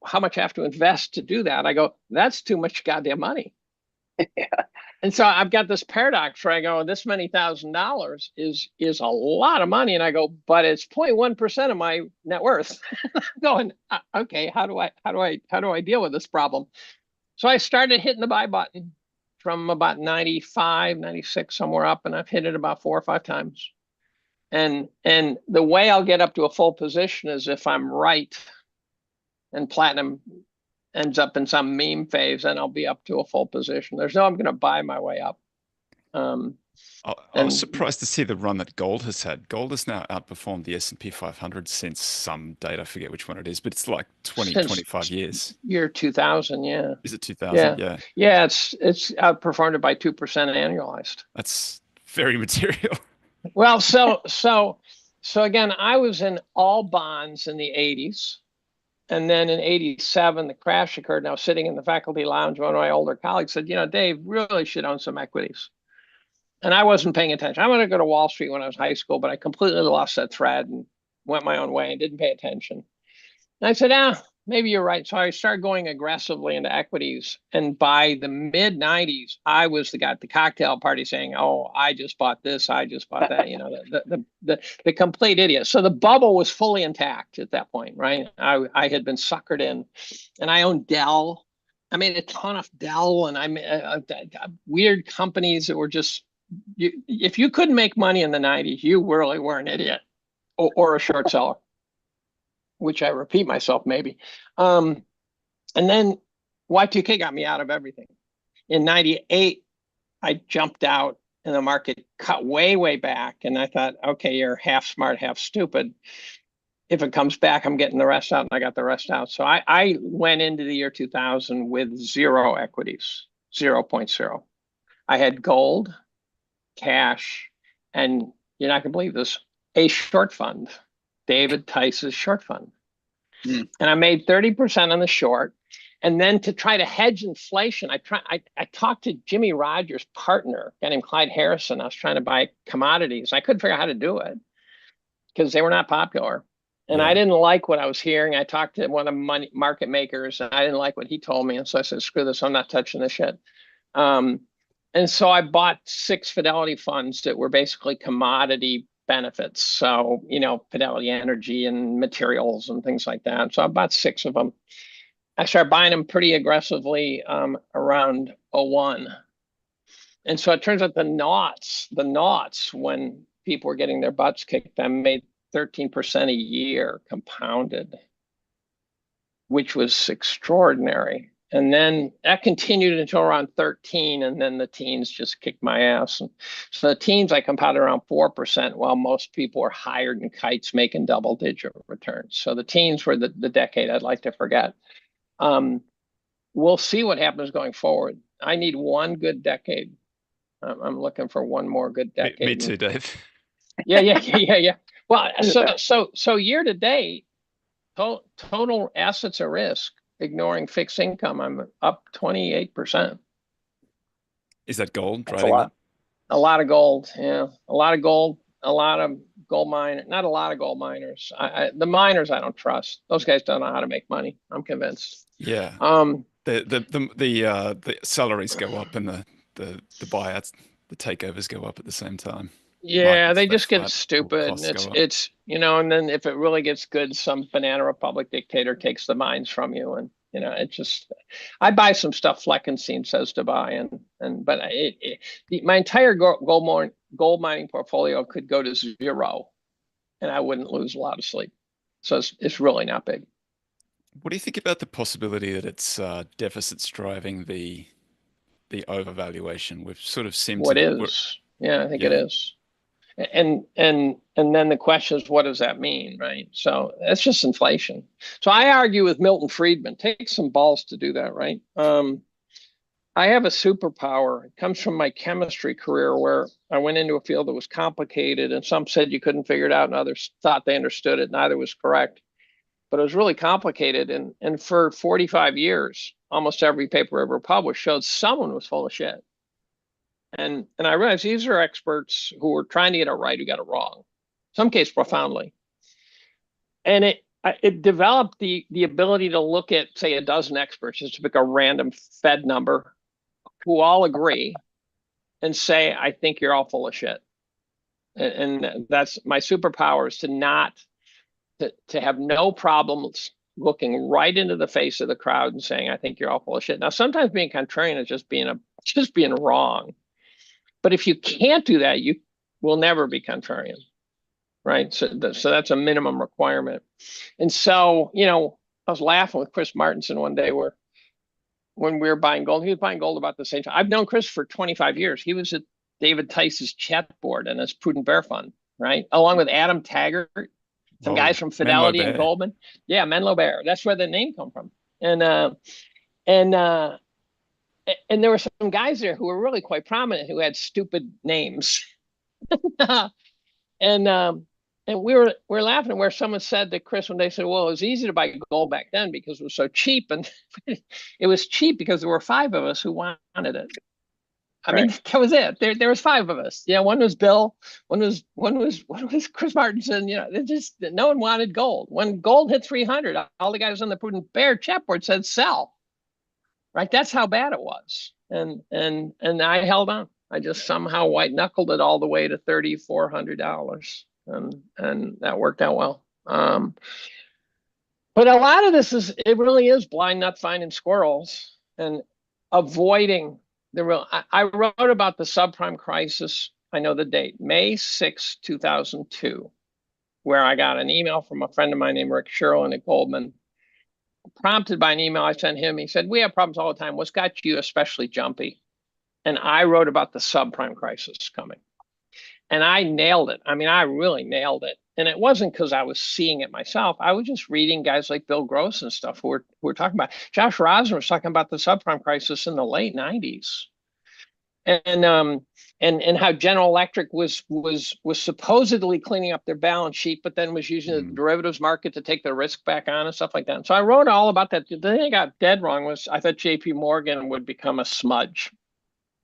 how much I have to invest to do that, I go, that's too much goddamn money. Yeah. And so I've got this paradox where I go, this many $1,000 is a lot of money. And I go, but it's 0.1% of my net worth. I'm going, okay, how do I deal with this problem? So I started hitting the buy button from about 95, 96, somewhere up, and I've hit it about 4 or 5 times. And the way I'll get up to a full position is if I'm right and Platinum ends up in some meme phase, and I'll be up to a full position. There's no I'm going to buy my way up. I was surprised to see the run that gold has had. Gold has now outperformed the S&P 500 since some date. I forget which one it is, but it's like 25 years. Year 2000, yeah. Is it 2000? Yeah. Yeah, it's outperformed it by 2% annualized. That's very material. Well, so again, I was in all bonds in the 80s. And then in 87, the crash occurred, and I was sitting in the faculty lounge. One of my older colleagues said, Dave, really should own some equities. And I wasn't paying attention. I wanted to go to Wall Street when I was in high school, but I completely lost that thread and went my own way and didn't pay attention. And I said, maybe you're right. So I started going aggressively into equities. And by the mid 90s, I was the guy at the cocktail party saying, oh, I just bought this, I just bought that, the complete idiot. So the bubble was fully intact at that point, right? I had been suckered in, and I owned Dell. I made a ton of Dell, and I made weird companies that were just, if you couldn't make money in the 90s, you really were an idiot or a short seller. Which I repeat myself maybe. And then Y2K got me out of everything. In 98, I jumped out and the market cut way, way back. And I thought, okay, you're half smart, half stupid. If it comes back, I'm getting the rest out, and I got the rest out. So I went into the year 2000 with 0 equities, 0.0. I had gold, cash, and you're not gonna believe this, a short fund. David Tice's short fund. And I made 30% on the short. And then to try to hedge inflation, I talked to Jimmy Rogers' partner, a guy named Clyde Harrison. I was trying to buy commodities. I couldn't figure out how to do it because they were not popular. And I didn't like what I was hearing. I talked to one of the market makers, and I didn't like what he told me. And so I said, screw this, I'm not touching this shit. And so I bought 6 Fidelity funds that were basically commodity benefits. So, Fidelity Energy and materials and things like that. So I bought 6 of them. I started buying them pretty aggressively around 01. And so it turns out the knots, when people were getting their butts kicked, I made 13% a year compounded, which was extraordinary. then that continued until around 13, and then the teens just kicked my ass. And so the teens I compounded around 4%, while most people were hired in kites making double-digit returns. So the teens were the decade I'd like to forget. We'll see what happens going forward. I need one good decade. I'm looking for one more good decade. Me too, Dave. Yeah. Well, so year to date, total assets at risk, ignoring fixed income, I'm up 28%. Is that gold That's driving that? A lot of gold, yeah. A lot of gold, a lot of gold mine, not a lot of gold miners. The miners I don't trust. Those guys don't know how to make money. I'm convinced. Yeah. The salaries go up and the buyouts, the takeovers go up at the same time. Yeah, they just get stupid. It's and then if it really gets good, some banana republic dictator takes the mines from you, and it just. I buy some stuff Fleckenstein says to buy, but my entire gold mining portfolio could go to zero, and I wouldn't lose a lot of sleep. So it's really not big. What do you think about the possibility that it's deficits driving the overvaluation? We've sort of seemed to. Yeah, I think it is. And then the question is, what does that mean, right? So that's just inflation. So I argue with Milton Friedman. Take some balls to do that, right? I have a superpower. It comes from my chemistry career, where I went into a field that was complicated, and some said you couldn't figure it out, and others thought they understood it. Neither was correct, but it was really complicated. And for 45 years, almost every paper ever published showed someone was full of shit. And I realized these are experts who were trying to get it right, who got it wrong, in some case profoundly. And it developed the ability to look at, say, a dozen experts, just to pick a random Fed number, who all agree, and say, I think you're all full of shit. And that's my superpower, is to have no problems looking right into the face of the crowd and saying, I think you're all full of shit. Now, sometimes being contrarian is just being wrong. But if you can't do that, you will never be contrarian, right? So that's a minimum requirement. And so, I was laughing with Chris Martenson one day when we were buying gold. He was buying gold about the same time. I've known Chris for 25 years. He was at David Tice's chat board and his Prudent Bear Fund, right? Along with Adam Taggart, some guys from Fidelity and Goldman. Yeah, Menlo Bear. That's where the name come from. And there were some guys there who were really quite prominent, who had stupid names. and we were laughing where someone said to Chris when they said, well, it was easy to buy gold back then because it was so cheap. And it was cheap because there were 5 of us who wanted it. I mean, that was it. There was 5 of us. Yeah, one was Bill, one was Chris Martenson. Just no one wanted gold. When gold hit 300, all the guys on the Prudent Bear chat board said sell. Right, that's how bad it was, and I held on. I just somehow white knuckled it all the way to $3,400, and that worked out well. But a lot of this it really is blind nut finding squirrels and avoiding the real. I wrote about the subprime crisis. I know the date, May 6, 2002, where I got an email from a friend of mine named Rick Sherlin at Goldman. Prompted by an email I sent him, he said, we have problems all the time. What's got you especially jumpy? And I wrote about the subprime crisis coming. And I nailed it. I mean, I really nailed it. And it wasn't because I was seeing it myself. I was just reading guys like Bill Gross and stuff who were talking about. Josh Rosner was talking about the subprime crisis in the late 90s. And how General Electric was supposedly cleaning up their balance sheet, but then was using the derivatives market to take the risk back on and stuff like that. And so I wrote all about that. The thing I got dead wrong was I thought J.P. Morgan would become a smudge,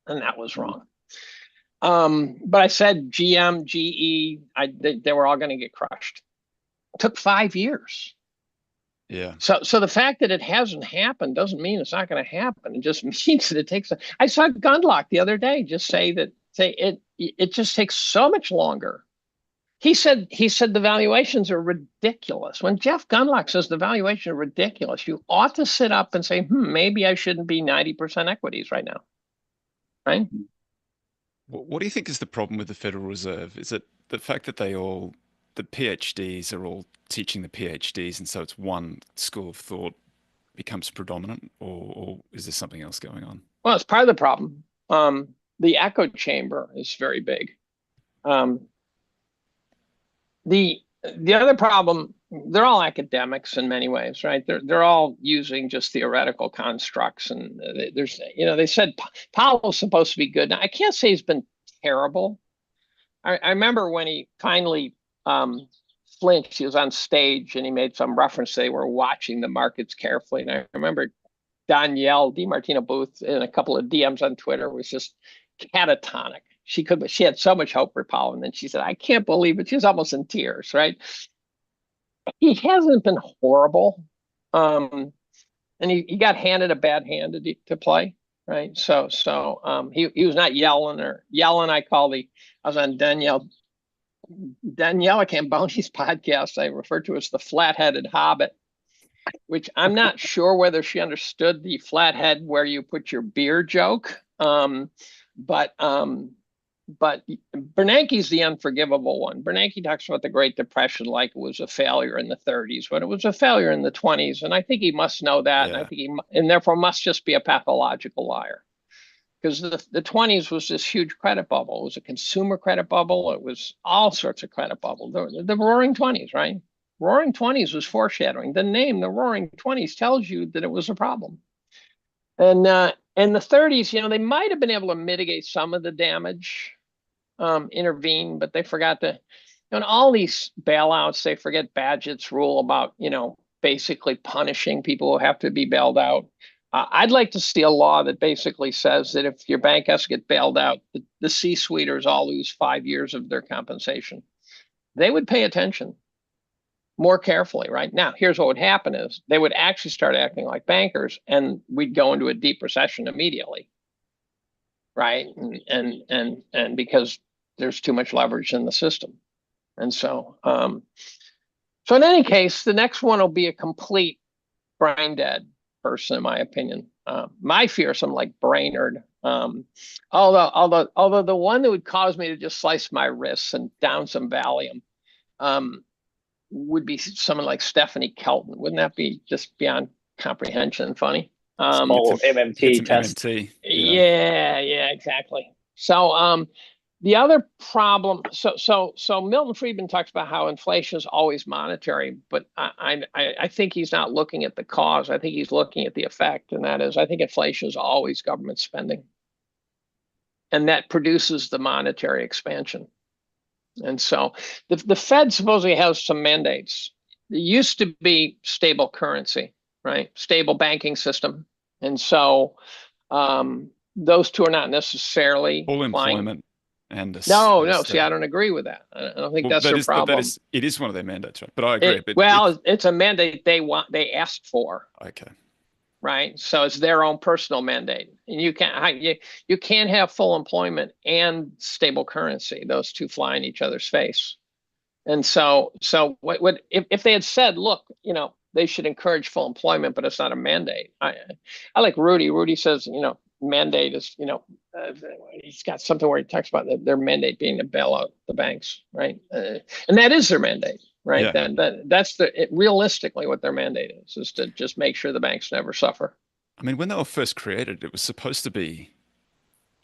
and that was wrong. But I said GM, GE, they were all going to get crushed. It took 5 years. Yeah. So the fact that it hasn't happened doesn't mean it's not going to happen. It just means that it takes. I saw Gundlach the other day just say it just takes so much longer. He said the valuations are ridiculous. When Jeff Gundlach says the valuation are ridiculous, you ought to sit up and say, maybe I shouldn't be 90% equities right now, right? What do you think is the problem with the Federal Reserve? Is it the fact that the PhDs are all teaching the PhDs, and so it's one school of thought becomes predominant, or is there something else going on? Well, it's part of the problem. The echo chamber is very big. The other problem, they're all academics in many ways, right? They're all using just theoretical constructs, and there's, they said Powell's supposed to be good. Now, I can't say he's been terrible. I remember when he finally flinched, he was on stage and he made some reference. They were watching the markets carefully, and I remember Danielle DiMartino Booth in a couple of DMs on Twitter was just catatonic. She had so much hope for Powell, and then she said, "I can't believe it." She was almost in tears, right? He hasn't been horrible, and he got handed a bad hand to play, right? So he was not yelling. I was on Danielle Camboni's podcast. I refer to as the flat-headed hobbit, which I'm not sure whether she understood the flathead where you put your beer joke. But Bernanke's the unforgivable one. Bernanke talks about the Great Depression like it was a failure in the 30s, but it was a failure in the 20s. And I think he must know that. Yeah. And therefore must just be a pathological liar. Because the 20s was this huge credit bubble. It was a consumer credit bubble. It was all sorts of credit bubble. The Roaring 20s, right? Roaring 20s was foreshadowing. The name, the Roaring 20s, tells you that it was a problem. And in the 30s, they might have been able to mitigate some of the damage, intervene, but they forgot to, in all these bailouts, they forget Bagehot's rule about, basically punishing people who have to be bailed out. I'd like to see a law that basically says that if your bank has to get bailed out, the C-suiters all lose 5 years of their compensation. They would pay attention more carefully, right? Now, here's what would happen is they would actually start acting like bankers, and we'd go into a deep recession immediately, right? And because there's too much leverage in the system. And so in any case, the next one will be a complete brain dead person, in my opinion. My fear is something like Brainerd. Although the one that would cause me to just slice my wrists and down some Valium would be someone like Stephanie Kelton. Wouldn't that be just beyond comprehension funny? MMT test. MMT. Yeah, exactly. So the other problem, so Milton Friedman talks about how inflation is always monetary, but I think he's not looking at the cause. I think he's looking at the effect, and that is, I think inflation is always government spending, and that produces the monetary expansion. And so the Fed supposedly has some mandates. It used to be stable currency, right? Stable banking system, and so those two are not necessarily full flying. Employment. And no. See, I don't agree with that. I don't think that's their problem. It is one of their mandates, right? But I agree. It's a mandate they asked for. Okay. Right. So it's their own personal mandate, and you can't have full employment and stable currency. Those two fly in each other's face. And so what if they had said, look, they should encourage full employment, but it's not a mandate. I like Rudy. Rudy says, mandate is, he's got something where he talks about their mandate being to bail out the banks, right? And that is their mandate, right? Yeah. That's realistically what their mandate is to just make sure the banks never suffer. I mean, when they were first created, it was supposed to be,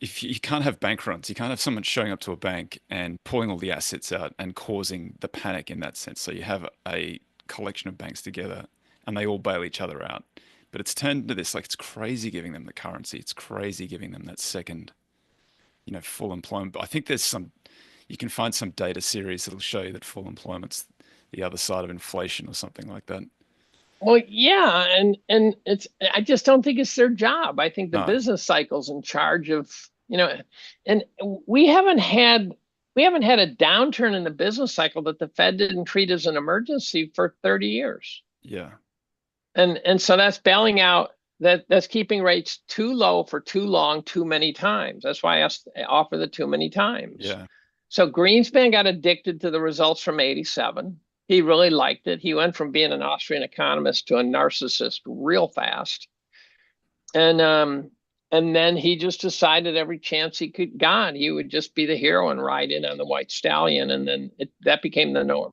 if you can't have bank runs, you can't have someone showing up to a bank and pulling all the assets out and causing the panic in that sense. So you have a collection of banks together and they all bail each other out. But it's turned into this, like, it's crazy giving them the currency. It's crazy giving them that second, full employment. But I think you can find some data series that'll show you that full employment's the other side of inflation or something like that. Well, yeah, and I just don't think it's their job. I think the business cycle's in charge of, and we haven't had a downturn in the business cycle that the Fed didn't treat as an emergency for 30 years. Yeah. And so that's bailing out, that's keeping rates too low for too long, too many times. That's why I offer the too many times. Yeah. So Greenspan got addicted to the results from '87. He really liked it. He went from being an Austrian economist to a narcissist real fast. And then he just decided every chance he got, he would just be the hero and ride in on the white stallion. And then that became the norm.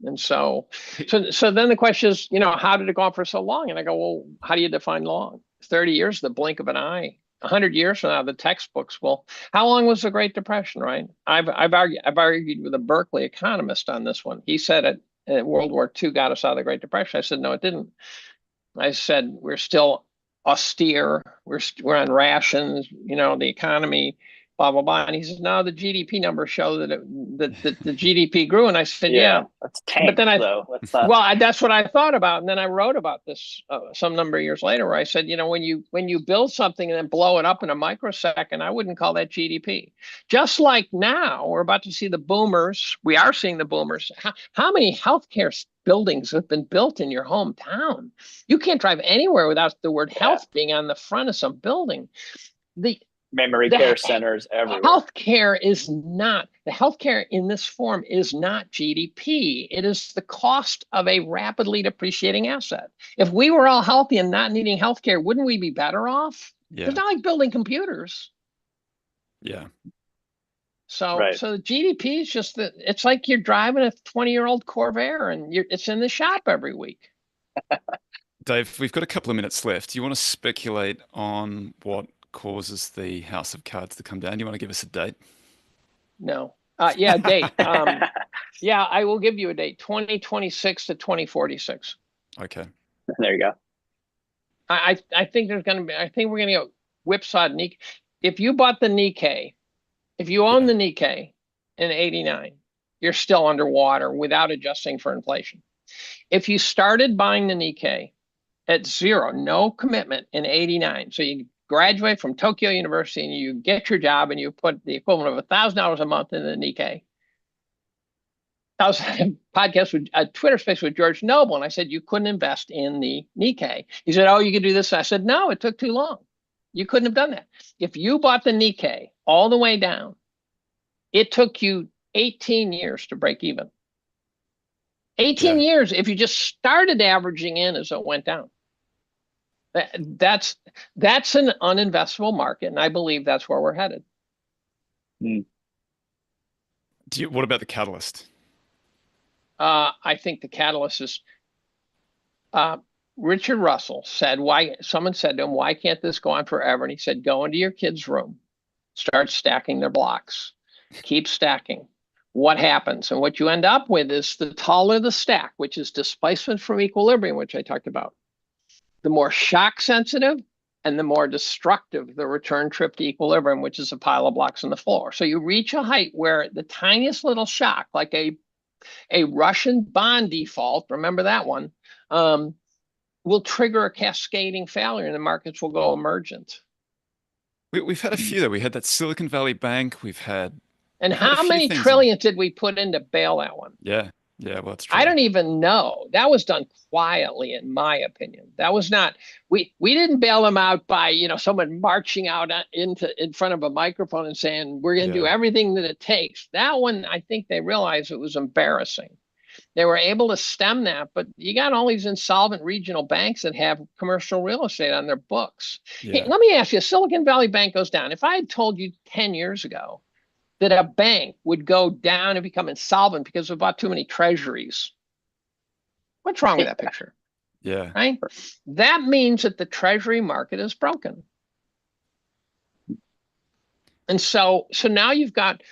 And so then the question is, how did it go on for so long? And I go, well, how do you define long? 30 years, the blink of an eye. 100 years from now, the textbooks will. How long was the Great Depression, right? I've argued with a Berkeley economist on this one. He said World War II got us out of the Great Depression. I said, no, it didn't. I said, we're still austere. We're on rations, the economy, blah, blah, blah. And he says, no, the GDP numbers show that the GDP grew. And I said, yeah. That's tanked, but then though. That's what I thought about. And then I wrote about this some number of years later, where I said, when you build something and then blow it up in a microsecond, I wouldn't call that GDP. Just like now, we're about to see the boomers. We are seeing the boomers. How many healthcare buildings have been built in your hometown? You can't drive anywhere without the word health being on the front of some building. The care centers everywhere. Healthcare in this form is not GDP. It is the cost of a rapidly depreciating asset. If we were all healthy and not needing healthcare, wouldn't we be better off? Yeah. It's not like building computers. Yeah. So the GDP is just it's like you're driving a 20-year-old Corvair and it's in the shop every week. Dave, we've got a couple of minutes left. Do you want to speculate on what causes the house of cards to come down? Do you want to give us a date? No. Date. I will give you a date. 2026 to 2046. Okay. There you go. I think we're going to go whipsawed Nikkei. If you bought the Nikkei, if you own the Nikkei in 89, you're still underwater without adjusting for inflation. If you started buying the Nikkei at zero, no commitment in 89, so you graduate from Tokyo University and you get your job and you put the equivalent of $1,000 a month in the Nikkei. I was on a podcast with a Twitter space with George Noble, and I said, you couldn't invest in the Nikkei. He said, oh, you could do this. I said, no, it took too long. You couldn't have done that. If you bought the Nikkei all the way down, it took you 18 years to break even. 18 years if you just started averaging in as it went down. That's an uninvestable market, and I believe that's where we're headed. What about the catalyst? I think the catalyst is Richard Russell said, someone said to him, why can't this go on forever? And he said, go into your kid's room, start stacking their blocks, keep stacking. What happens? And what you end up with is the taller the stack, which is displacement from equilibrium, which I talked about, the more shock sensitive and the more destructive the return trip to equilibrium, which is a pile of blocks on the floor. So you reach a height where the tiniest little shock, like a Russian bond default, remember that one, will trigger a cascading failure and the markets will go emergent. We've had a few, though. We had that Silicon Valley Bank. We've had... And how many trillions did we put in to bail that one? Yeah, well, that's true. I don't even know. That was done quietly, in my opinion. That was not... We didn't bail them out by, someone marching out in front of a microphone and saying, we're going to do everything that it takes. That one, I think they realized it was embarrassing. They were able to stem that, but you got all these insolvent regional banks that have commercial real estate on their books. Hey, let me ask you, Silicon Valley Bank goes down. If I had told you 10 years ago that a bank would go down and become insolvent because we bought too many treasuries, what's wrong with that picture? Yeah. Right? That means that the treasury market is broken. And so now you've got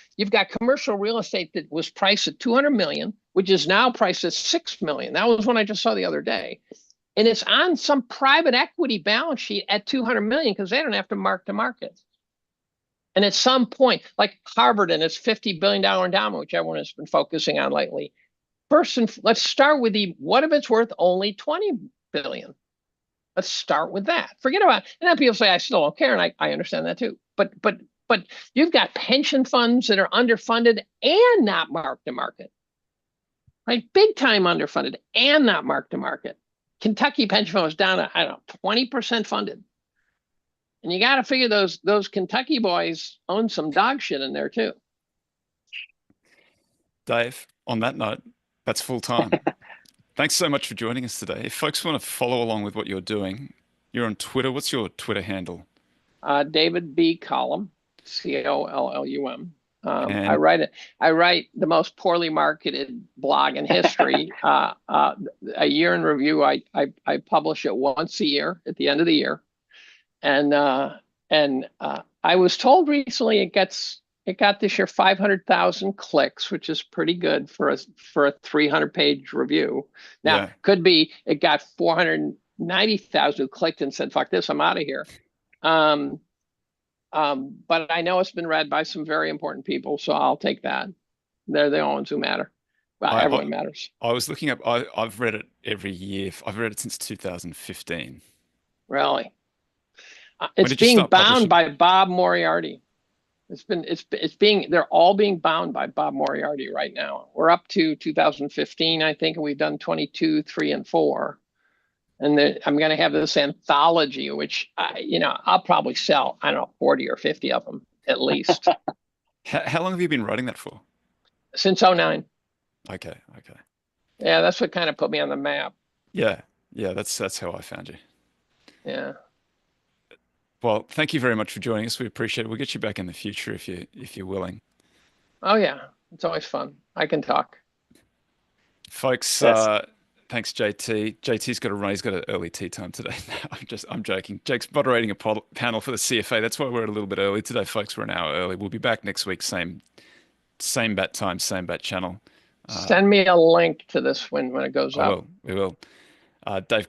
commercial real estate that was priced at 200 million, which is now priced at 6 million. That was one I just saw the other day. And it's on some private equity balance sheet at 200 million because they don't have to mark to market. And at some point, like Harvard and its $50 billion endowment, which everyone has been focusing on lately, let's start with what if it's worth only 20 billion? Let's start with that. Forget about it. And then people say, I still don't care. And I understand that too. But you've got pension funds that are underfunded and not marked to market, right? Big time underfunded and not marked to market. Kentucky pension fund was down to, 20% funded. And you got to figure those Kentucky boys own some dog shit in there too. Dave, on that note, that's full time. Thanks so much for joining us today. If folks want to follow along with what you're doing, you're on Twitter. What's your Twitter handle? David B. Collum, Collum. I write the most poorly marketed blog in history. A year in review. I publish it once a year at the end of the year, and I was told recently it got this year 500,000 clicks, which is pretty good for a 300-page review. Now, could be it got 490,000 who clicked and said, "Fuck this, I'm out of here." But I know it's been read by some very important people, so I'll take that. They're the only ones who matter. Well, everyone matters. I was looking up. I've read it every year. I've read it since 2015. Really? It's being bound by Bob Moriarty. They're all being bound by Bob Moriarty right now. We're up to 2015, I think, and we've done 22, 3, and 4. And I'm going to have this anthology, which I'll probably sell, I don't know, 40 or 50 of them at least. How long have you been writing that for? Since 2009. Okay. Yeah, that's what kind of put me on the map. Yeah, that's how I found you. Yeah. Well, thank you very much for joining us. We appreciate it. We'll get you back in the future if you're willing. Oh yeah, it's always fun. I can talk. Folks, thanks JT. JT's got to run. He's got an early tea time today. I'm joking. Jake's moderating a panel for the CFA. That's why we're a little bit early today, folks. We're an hour early. We'll be back next week, same bat time, same bat channel. Send me a link to this when it goes up. We will. Dave